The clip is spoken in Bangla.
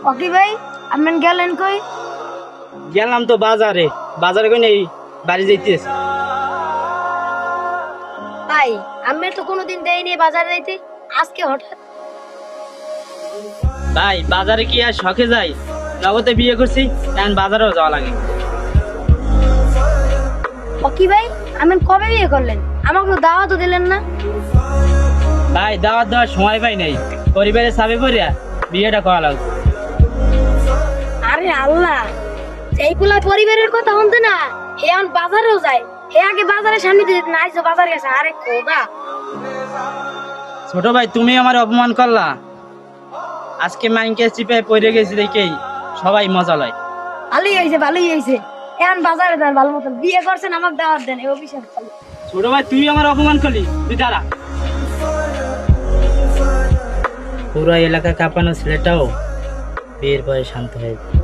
ওকে ভাই আপনি গেলেন কই? গেলাম তো বাজারে, বাজারে কই নেই, বাড়ি যাইতেছি। ভাই আমি তো কোনোদিন দেইনি বাজারে যাইতে, আজকে হঠাৎ। ভাই বাজারে কি আর শখে যাই, জগতে বিয়ে করছি, এখন বাজারেও যাওয়া লাগে। ওকে ভাই আপনি কবে বিয়ে করলেন? আমাকে তো দাওয়াতও দিলেন না। ভাই দাওয়াত দেওয়ার সময় পাই নাই, পরিবারের চাপে পড়িয়া বিয়েটা করা লাগছে। আরে আল্লাহ, এইগুলা পরিবারের কথা শুনতে না, হে এখন বাজারেও যায়, হে আগে বাজারের সামনে দিয়ে নাই যে বাজারে গেছে। আরে খোদা, ছোট ভাই তুমি আমার অপমান করলা, আজকে মাইনকে চিপে পড়ে গেছি দেখেই সবাই মজা লয়। ভালোই হয়েছে ভালোই হয়েছে, এখন বাজারে যান ভালো মতন। বিয়ে করছেন আমাকে দাওয়াত দেন, এই অভিশাপ চালু। ছোট ভাই তুই আমার অপমান করলি, তুই দাঁড়া। পুরো এলাকা কাঁপানো ছেলেটাও বিয়ের পরে শান্ত হয়ে যায়।